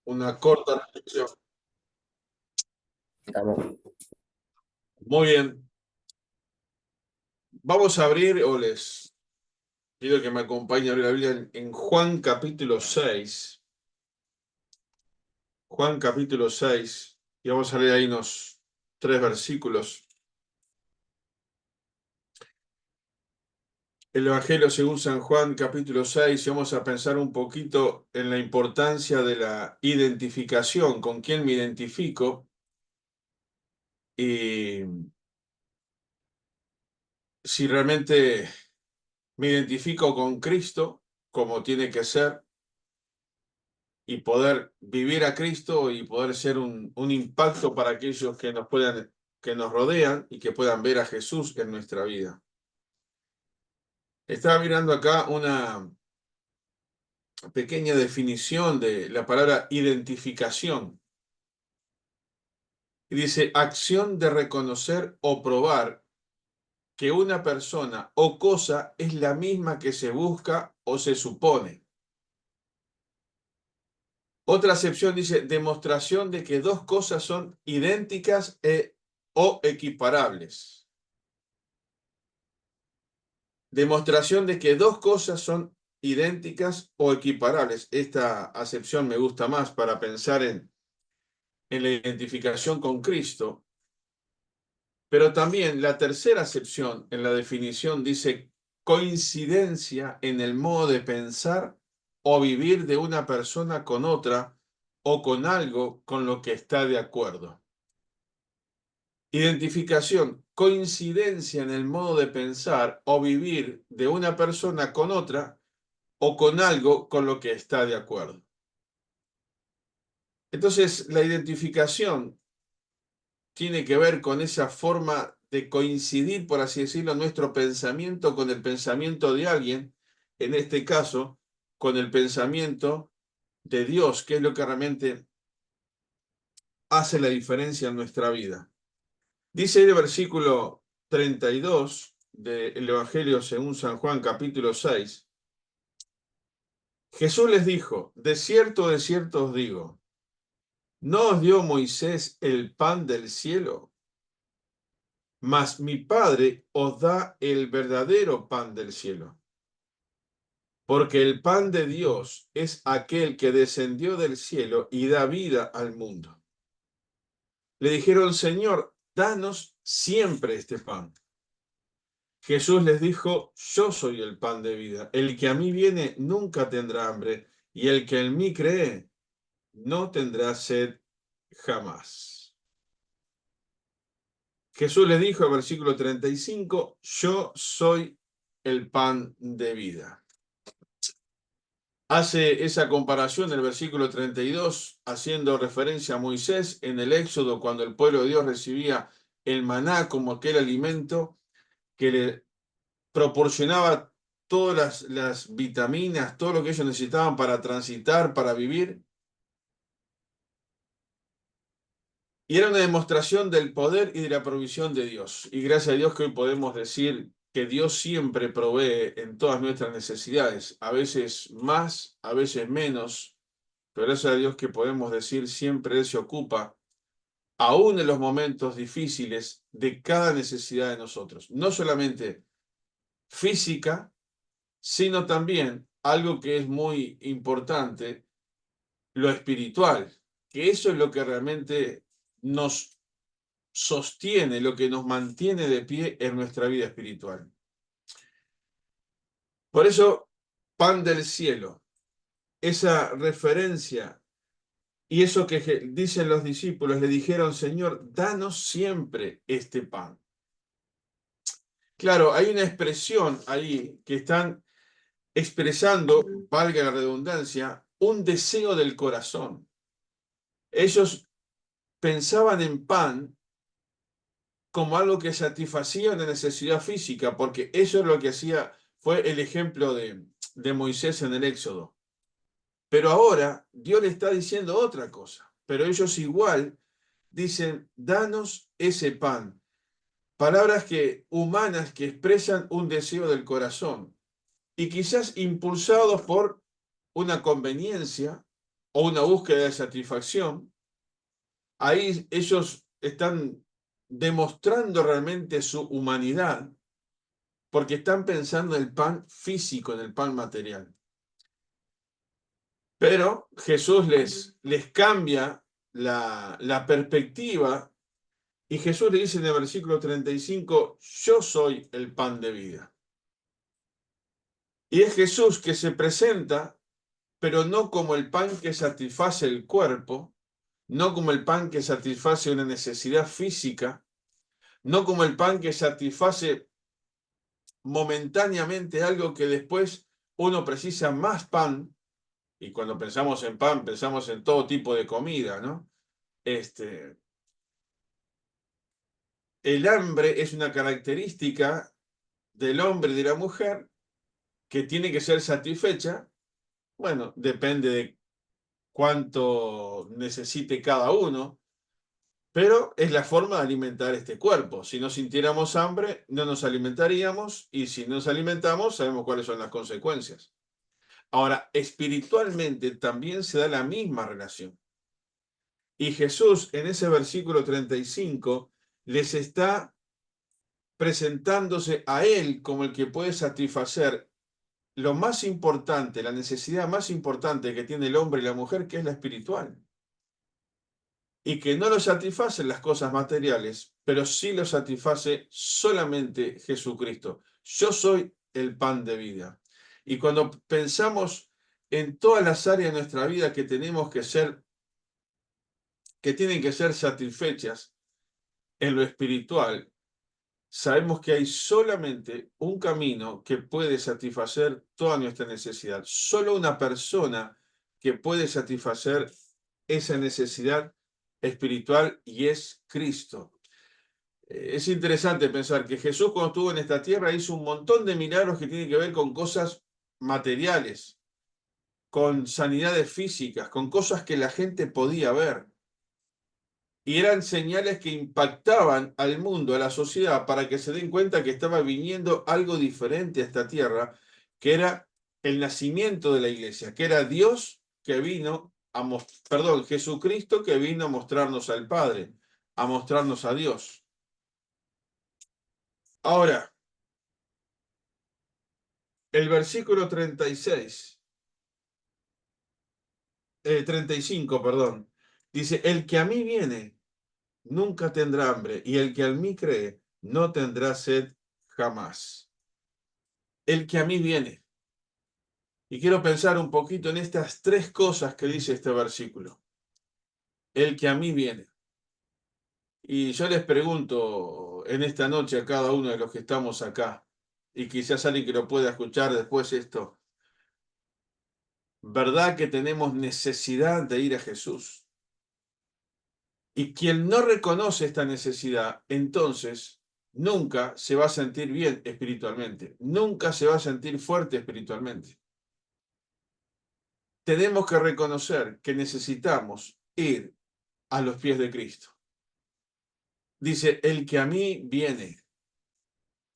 una corta reflexión. Estamos. Muy bien. Vamos a abrir, o les pido que me acompañen a abrir la Biblia en Juan capítulo 6. Juan capítulo 6. Y vamos a leer ahí unos 3 versículos. El Evangelio según San Juan capítulo 6. Y vamos a pensar un poquito en la importancia de la identificación, con quién me identifico. Y si realmente me identifico con Cristo, como tiene que ser, y poder vivir a Cristo y poder ser un impacto para aquellos que nos rodean y que puedan ver a Jesús en nuestra vida. Estaba mirando acá una pequeña definición de la palabra identificación. Y dice, acción de reconocer o probar que una persona o cosa es la misma que se busca o se supone. Otra acepción dice, demostración de que dos cosas son idénticas o equiparables. Demostración de que dos cosas son idénticas o equiparables. Esta acepción me gusta más para pensar en la identificación con Cristo. Pero también la tercera acepción en la definición dice coincidencia en el modo de pensar o vivir de una persona con otra o con algo con lo que está de acuerdo. Identificación, coincidencia en el modo de pensar o vivir de una persona con otra o con algo con lo que está de acuerdo. Entonces, la identificación tiene que ver con esa forma de coincidir, por así decirlo, nuestro pensamiento con el pensamiento de alguien, en este caso, con el pensamiento de Dios, que es lo que realmente hace la diferencia en nuestra vida. Dice el versículo 32 del Evangelio según San Juan, capítulo 6, Jesús les dijo, de cierto os digo, ¿no os dio Moisés el pan del cielo? Mas mi Padre os da el verdadero pan del cielo. Porque el pan de Dios es aquel que descendió del cielo y da vida al mundo. Le dijeron, Señor, danos siempre este pan. Jesús les dijo, yo soy el pan de vida. El que a mí viene nunca tendrá hambre, y el que en mí cree no tendrá sed jamás. Jesús les dijo, en versículo 35, yo soy el pan de vida. Hace esa comparación en el versículo 32, haciendo referencia a Moisés en el Éxodo, cuando el pueblo de Dios recibía el maná como aquel alimento que le proporcionaba todas las vitaminas, todo lo que ellos necesitaban para transitar, para vivir. Y era una demostración del poder y de la provisión de Dios. Y gracias a Dios que hoy podemos decir que Dios siempre provee en todas nuestras necesidades, a veces más, a veces menos, pero gracias a Dios que podemos decir siempre Él se ocupa, aún en los momentos difíciles, de cada necesidad de nosotros. No solamente física, sino también algo que es muy importante, lo espiritual, que eso es lo que realmente nos sostiene, lo que nos mantiene de pie en nuestra vida espiritual. Por eso, pan del cielo, esa referencia y eso que dicen los discípulos, le dijeron, Señor, danos siempre este pan. Claro, hay una expresión ahí que están expresando, valga la redundancia, un deseo del corazón. Ellos pensaban en pan como algo que satisfacía una necesidad física, porque eso es lo que hacía, fue el ejemplo de Moisés en el Éxodo. Pero ahora Dios le está diciendo otra cosa, pero ellos igual dicen, danos ese pan. Palabras humanas que expresan un deseo del corazón y quizás impulsados por una conveniencia o una búsqueda de satisfacción, ahí ellos están demostrando realmente su humanidad, porque están pensando en el pan físico, en el pan material. Pero Jesús les cambia la perspectiva y Jesús le dice en el versículo 35, yo soy el pan de vida. Y es Jesús que se presenta, pero no como el pan que satisface el cuerpo, no como el pan que satisface una necesidad física, no como el pan que satisface momentáneamente algo que después uno precisa más pan, y cuando pensamos en pan pensamos en todo tipo de comida, ¿no? El hambre es una característica del hombre y de la mujer que tiene que ser satisfecha. Bueno, depende de cuánto necesite cada uno, pero es la forma de alimentar este cuerpo. Si no sintiéramos hambre, no nos alimentaríamos, y si nos alimentamos, sabemos cuáles son las consecuencias. Ahora, espiritualmente también se da la misma relación. Y Jesús en ese versículo 35 les está presentándose a Él como el que puede satisfacer lo más importante, la necesidad más importante que tiene el hombre y la mujer, que es la espiritual. Y que no lo satisfacen las cosas materiales, pero sí lo satisface solamente Jesucristo. Yo soy el pan de vida. Y cuando pensamos en todas las áreas de nuestra vida que tenemos que tienen que ser satisfechas en lo espiritual, sabemos que hay solamente un camino que puede satisfacer toda nuestra necesidad. Solo una persona que puede satisfacer esa necesidad espiritual, y es Cristo. Es interesante pensar que Jesús, cuando estuvo en esta tierra, hizo un montón de milagros que tienen que ver con cosas materiales, con sanidades físicas, con cosas que la gente podía ver. Y eran señales que impactaban al mundo, a la sociedad, para que se den cuenta que estaba viniendo algo diferente a esta tierra, que era el nacimiento de la iglesia, que era Dios que vino Jesucristo que vino a mostrarnos al Padre, a mostrarnos a Dios. Ahora, el versículo 35, perdón, dice, el que a mí viene nunca tendrá hambre, y el que a mí cree no tendrá sed jamás. El que a mí viene. Y quiero pensar un poquito en estas tres cosas que dice este versículo. El que a mí viene. Y yo les pregunto en esta noche a cada uno de los que estamos acá, y quizás alguien que lo pueda escuchar después esto, ¿verdad que tenemos necesidad de ir a Jesús? Y quien no reconoce esta necesidad, entonces nunca se va a sentir bien espiritualmente, nunca se va a sentir fuerte espiritualmente. Tenemos que reconocer que necesitamos ir a los pies de Cristo. Dice, el que a mí viene.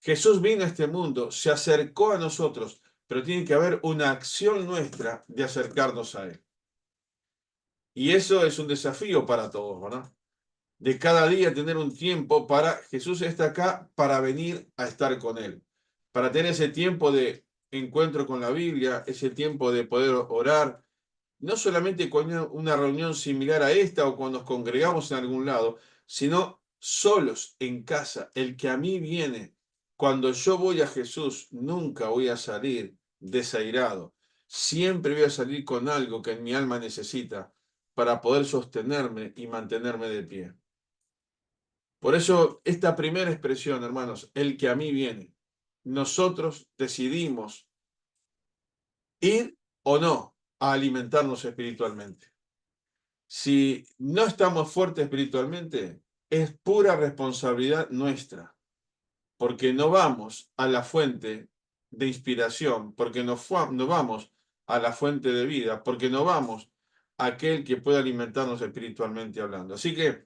Jesús vino a este mundo, se acercó a nosotros, pero tiene que haber una acción nuestra de acercarnos a Él. Y eso es un desafío para todos, ¿verdad? De cada día tener un tiempo para, Jesús está acá para venir a estar con Él, para tener ese tiempo de encuentro con la Biblia, ese tiempo de poder orar, no solamente cuando una reunión similar a esta o cuando nos congregamos en algún lado, sino solos en casa. El que a mí viene, cuando yo voy a Jesús, nunca voy a salir desairado. Siempre voy a salir con algo que en mi alma necesita para poder sostenerme y mantenerme de pie. Por eso, esta primera expresión, hermanos, el que a mí viene, nosotros decidimos ir o no a alimentarnos espiritualmente. Si no estamos fuertes espiritualmente, es pura responsabilidad nuestra, porque no vamos a la fuente de inspiración, porque no vamos a la fuente de vida, porque no vamos a aquel que puede alimentarnos espiritualmente hablando. Así que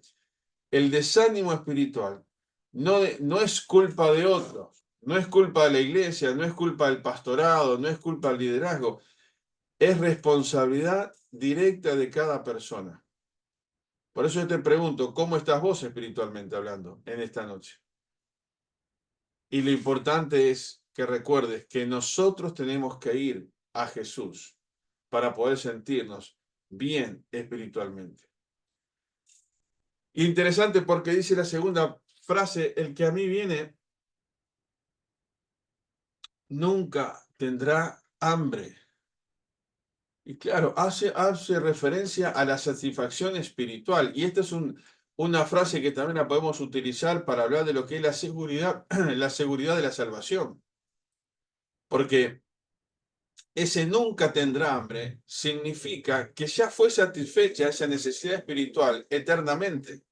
el desánimo espiritual no es culpa de otros, no es culpa de la iglesia, no es culpa del pastorado, no es culpa del liderazgo, es responsabilidad directa de cada persona. Por eso yo te pregunto, ¿cómo estás vos espiritualmente hablando en esta noche? Y lo importante es que recuerdes que nosotros tenemos que ir a Jesús para poder sentirnos bien espiritualmente. Interesante porque dice la segunda frase, el que a mí viene nunca tendrá hambre. Y claro, hace referencia a la satisfacción espiritual. Y esta es una frase que también la podemos utilizar para hablar de lo que es la seguridad de la salvación. Porque ese nunca tendrá hambre significa que ya fue satisfecha esa necesidad espiritual eternamente.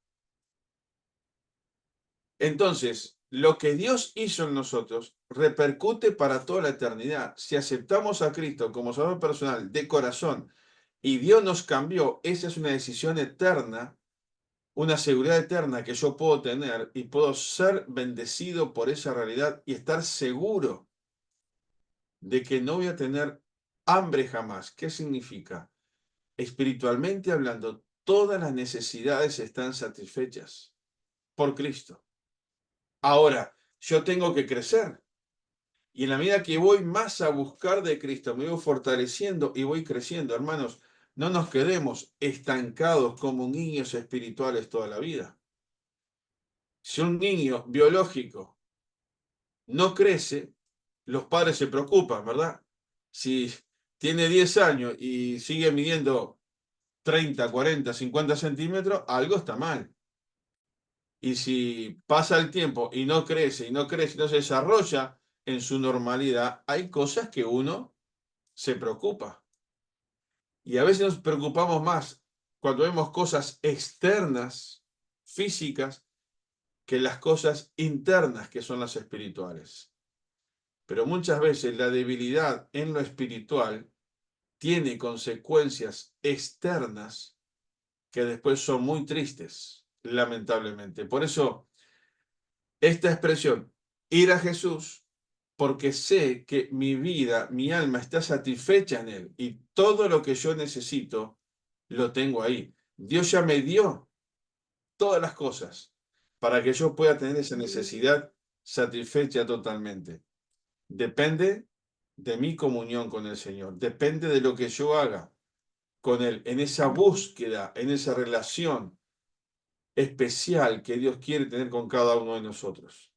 Entonces, lo que Dios hizo en nosotros repercute para toda la eternidad. Si aceptamos a Cristo como Salvador personal de corazón y Dios nos cambió, esa es una decisión eterna, una seguridad eterna que yo puedo tener y puedo ser bendecido por esa realidad y estar seguro de que no voy a tener hambre jamás. ¿Qué significa? Espiritualmente hablando, todas las necesidades están satisfechas por Cristo. Ahora, yo tengo que crecer. Y en la medida que voy más a buscar de Cristo, me voy fortaleciendo y voy creciendo. Hermanos, no nos quedemos estancados como niños espirituales toda la vida. Si un niño biológico no crece, los padres se preocupan, ¿verdad? Si tiene 10 años y sigue midiendo 30, 40, 50 centímetros, algo está mal. Y si pasa el tiempo y no crece, y no crece, y no se desarrolla en su normalidad, hay cosas que uno se preocupa. Y a veces nos preocupamos más cuando vemos cosas externas, físicas, que las cosas internas, que son las espirituales. Pero muchas veces la debilidad en lo espiritual tiene consecuencias externas que después son muy tristes, lamentablemente. Por eso, esta expresión, ir a Jesús, porque sé que mi vida, mi alma está satisfecha en Él y todo lo que yo necesito lo tengo ahí. Dios ya me dio todas las cosas para que yo pueda tener esa necesidad satisfecha totalmente. Depende de mi comunión con el Señor, depende de lo que yo haga con Él, en esa búsqueda, en esa relación especial que Dios quiere tener con cada uno de nosotros.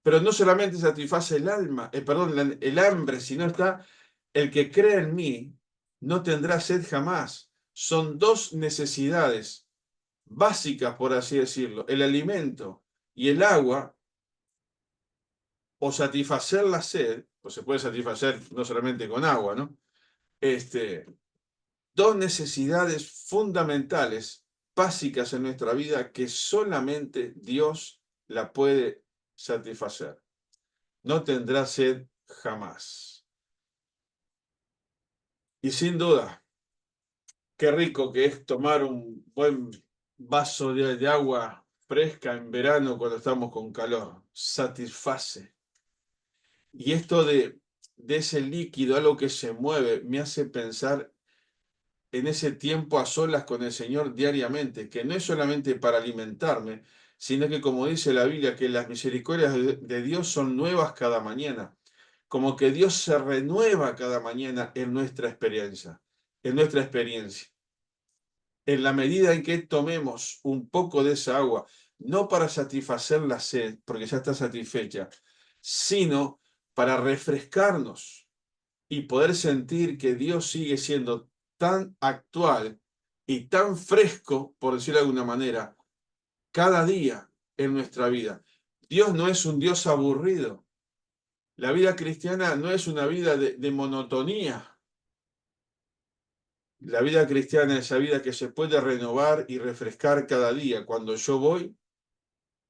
Pero no solamente satisface el alma, el hambre, sino está el que cree en mí no tendrá sed jamás. Son dos necesidades básicas, por así decirlo, el alimento y el agua, o satisfacer la sed, pues se puede satisfacer no solamente con agua, ¿no? Dos necesidades fundamentales, básicas en nuestra vida, que solamente Dios la puede satisfacer. No tendrá sed jamás. Y sin duda, qué rico que es tomar un buen vaso de agua fresca en verano cuando estamos con calor. Satisface. Y esto de ese líquido, algo que se mueve, me hace pensar en ese tiempo a solas con el Señor diariamente, que no es solamente para alimentarme, sino que como dice la Biblia, que las misericordias de Dios son nuevas cada mañana, como que Dios se renueva cada mañana en nuestra experiencia, en nuestra experiencia. En la medida en que tomemos un poco de esa agua, no para satisfacer la sed, porque ya está satisfecha, sino para refrescarnos y poder sentir que Dios sigue siendo tan actual y tan fresco, por decirlo de alguna manera, cada día en nuestra vida. Dios no es un Dios aburrido. La vida cristiana no es una vida de monotonía. La vida cristiana es esa vida que se puede renovar y refrescar cada día cuando yo voy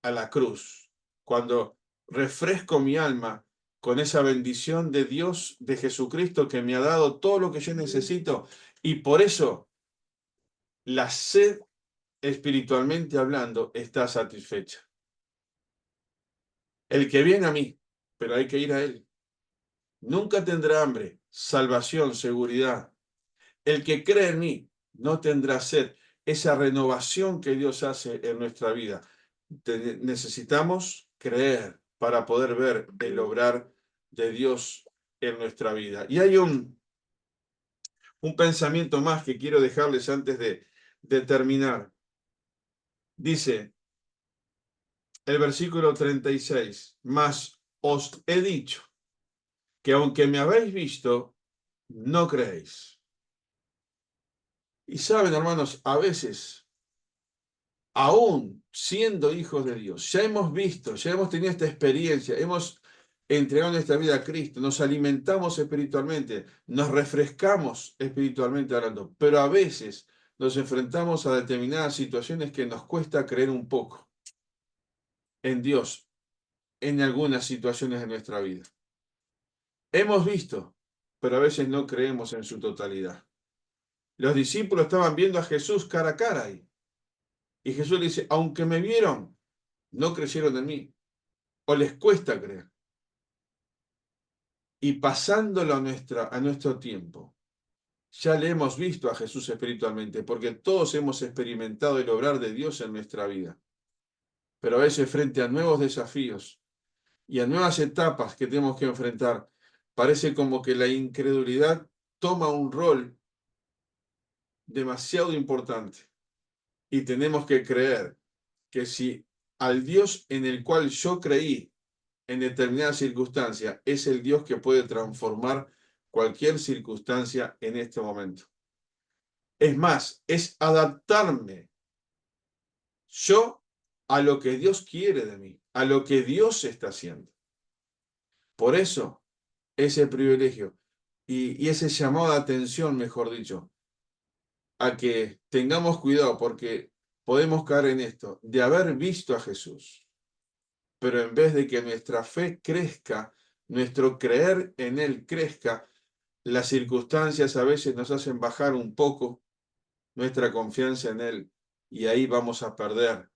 a la cruz, cuando refresco mi alma con esa bendición de Dios, de Jesucristo, que me ha dado todo lo que yo necesito. Y por eso la sed, espiritualmente hablando, está satisfecha. El que viene a mí, pero hay que ir a Él, nunca tendrá hambre, salvación, seguridad. El que cree en mí no tendrá sed. Esa renovación que Dios hace en nuestra vida. Necesitamos creer para poder ver el obrar de Dios en nuestra vida. Y hay un pensamiento más que quiero dejarles antes de terminar. Dice el versículo 36, mas os he dicho que aunque me habéis visto, no creéis. Y saben, hermanos, a veces, aún siendo hijos de Dios, ya hemos visto, ya hemos tenido esta experiencia, hemos entregado nuestra vida a Cristo, nos alimentamos espiritualmente, nos refrescamos espiritualmente hablando, pero a veces nos enfrentamos a determinadas situaciones que nos cuesta creer un poco en Dios en algunas situaciones de nuestra vida. Hemos visto, pero a veces no creemos en su totalidad. Los discípulos estaban viendo a Jesús cara a cara ahí. Y Jesús le dice, aunque me vieron, no creyeron en mí. O les cuesta creer. Y pasándolo a nuestro tiempo, ya le hemos visto a Jesús espiritualmente, porque todos hemos experimentado el obrar de Dios en nuestra vida. Pero a veces frente a nuevos desafíos y a nuevas etapas que tenemos que enfrentar, parece como que la incredulidad toma un rol demasiado importante. Y tenemos que creer que si al Dios en el cual yo creí en determinada circunstancia es el Dios que puede transformar cualquier circunstancia en este momento. Es más, es adaptarme yo a lo que Dios quiere de mí, a lo que Dios está haciendo. Por eso, ese privilegio y ese llamado de atención, mejor dicho, a que tengamos cuidado porque podemos caer en esto, de haber visto a Jesús, pero en vez de que nuestra fe crezca, nuestro creer en Él crezca, las circunstancias a veces nos hacen bajar un poco nuestra confianza en Él y ahí vamos a perder,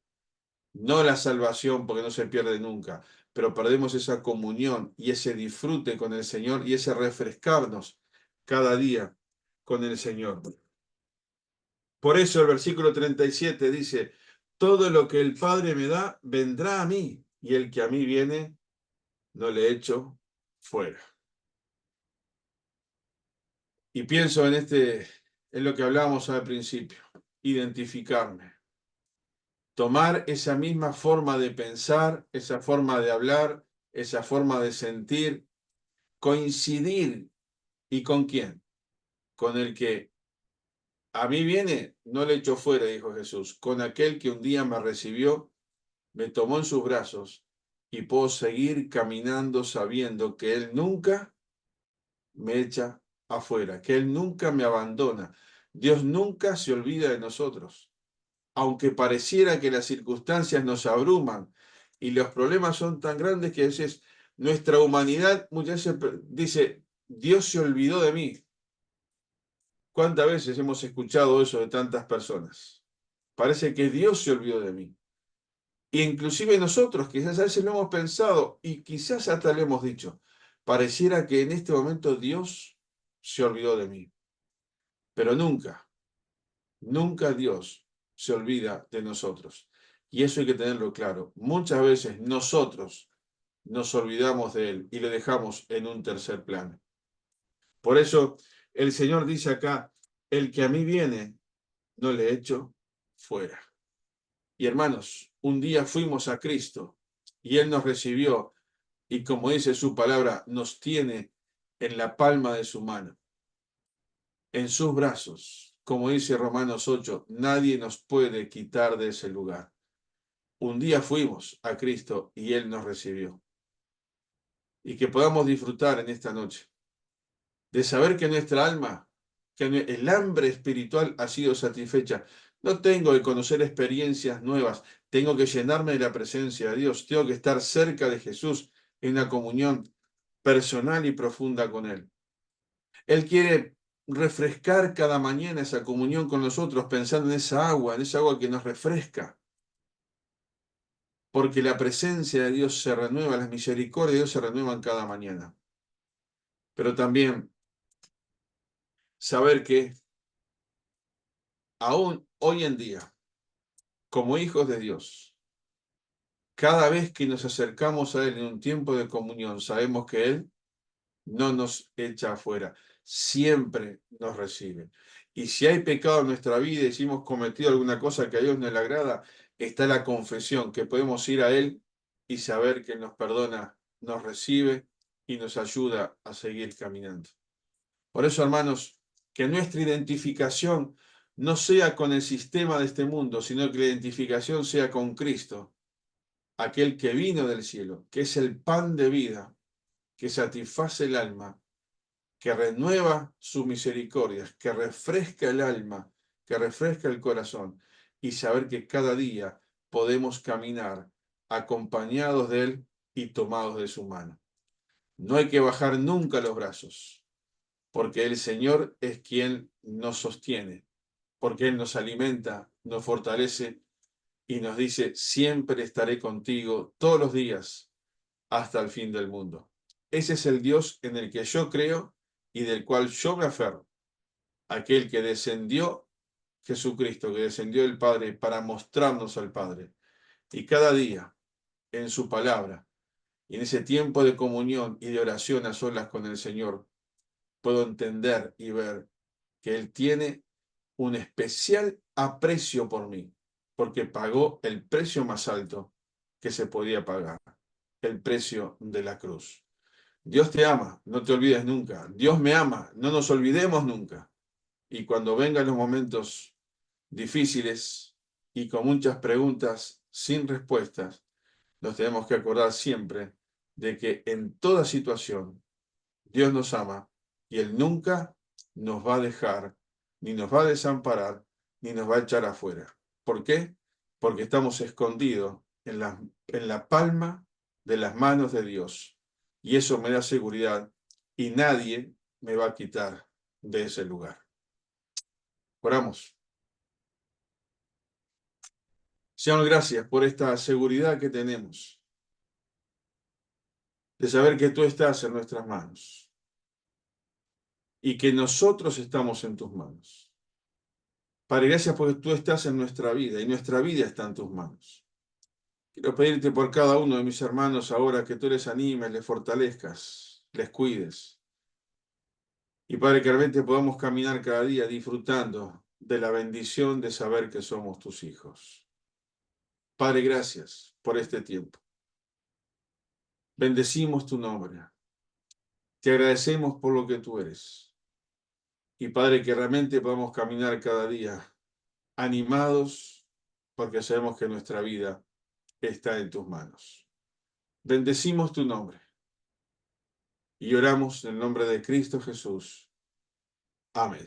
no la salvación porque no se pierde nunca, pero perdemos esa comunión y ese disfrute con el Señor y ese refrescarnos cada día con el Señor. Por eso el versículo 37 dice, todo lo que el Padre me da vendrá a mí y el que a mí viene no le echo fuera. Y pienso en lo que hablábamos al principio, identificarme, tomar esa misma forma de pensar, esa forma de hablar, esa forma de sentir, coincidir. ¿Y con quién? Con el que a mí viene, no le echo fuera, dijo Jesús, con aquel que un día me recibió, me tomó en sus brazos y puedo seguir caminando sabiendo que Él nunca me echa afuera, que Él nunca me abandona. Dios nunca se olvida de nosotros. Aunque pareciera que las circunstancias nos abruman y los problemas son tan grandes que a veces nuestra humanidad muchas veces dice, Dios se olvidó de mí. ¿Cuántas veces hemos escuchado eso de tantas personas? Parece que Dios se olvidó de mí. E inclusive nosotros quizás a veces lo hemos pensado y quizás hasta le hemos dicho, pareciera que en este momento Dios se olvidó de mí. Pero nunca, nunca Dios se olvida de nosotros. Y eso hay que tenerlo claro. Muchas veces nosotros nos olvidamos de Él y le dejamos en un tercer plano. Por eso el Señor dice acá, el que a mí viene, no le echo fuera. Y hermanos, un día fuimos a Cristo y Él nos recibió y como dice su palabra, nos tiene en la palma de su mano, en sus brazos. Como dice Romanos 8, nadie nos puede quitar de ese lugar. Un día fuimos a Cristo y Él nos recibió. Y que podamos disfrutar en esta noche de saber que nuestra alma, que el hambre espiritual ha sido satisfecha. No tengo que conocer experiencias nuevas, tengo que llenarme de la presencia de Dios, tengo que estar cerca de Jesús en una comunión personal y profunda con Él. Él quiere refrescar cada mañana esa comunión con nosotros pensando en esa agua que nos refresca. Porque la presencia de Dios se renueva, las misericordias de Dios se renuevan cada mañana. Pero también saber que aún hoy en día, como hijos de Dios, cada vez que nos acercamos a Él en un tiempo de comunión, sabemos que Él no nos echa afuera, siempre nos recibe. Y si hay pecado en nuestra vida y si hemos cometido alguna cosa que a Dios no le agrada, está la confesión, que podemos ir a Él y saber que Él nos perdona, nos recibe y nos ayuda a seguir caminando. Por eso, hermanos, que nuestra identificación no sea con el sistema de este mundo, sino que la identificación sea con Cristo, aquel que vino del cielo, que es el pan de vida, que satisface el alma, que renueva sus misericordias, que refresca el alma, que refresca el corazón, y saber que cada día podemos caminar acompañados de Él y tomados de su mano. No hay que bajar nunca los brazos, porque el Señor es quien nos sostiene, porque Él nos alimenta, nos fortalece y nos dice, siempre estaré contigo todos los días hasta el fin del mundo. Ese es el Dios en el que yo creo y del cual yo me aferro. Aquel que descendió, Jesucristo, que descendió del Padre para mostrarnos al Padre. Y cada día, en su palabra, y en ese tiempo de comunión y de oración a solas con el Señor, puedo entender y ver que Él tiene un especial aprecio por mí, porque pagó el precio más alto que se podía pagar, el precio de la cruz. Dios te ama, no te olvides nunca. Dios me ama, no nos olvidemos nunca. Y cuando vengan los momentos difíciles y con muchas preguntas sin respuestas, nos tenemos que acordar siempre de que en toda situación Dios nos ama y Él nunca nos va a dejar, ni nos va a desamparar, ni nos va a echar afuera. ¿Por qué? Porque estamos escondidos en la palma de las manos de Dios. Y eso me da seguridad y nadie me va a quitar de ese lugar. Oramos. Señor, gracias por esta seguridad que tenemos de saber que tú estás en nuestras manos y que nosotros estamos en tus manos. Padre, gracias porque tú estás en nuestra vida y nuestra vida está en tus manos. Quiero pedirte por cada uno de mis hermanos ahora que tú les animes, les fortalezcas, les cuides. Y Padre, que realmente podamos caminar cada día disfrutando de la bendición de saber que somos tus hijos. Padre, gracias por este tiempo. Bendecimos tu nombre. Te agradecemos por lo que tú eres. Y Padre, que realmente podamos caminar cada día animados porque sabemos que nuestra vida está en tus manos. Bendecimos tu nombre y oramos en el nombre de Cristo Jesús. Amén.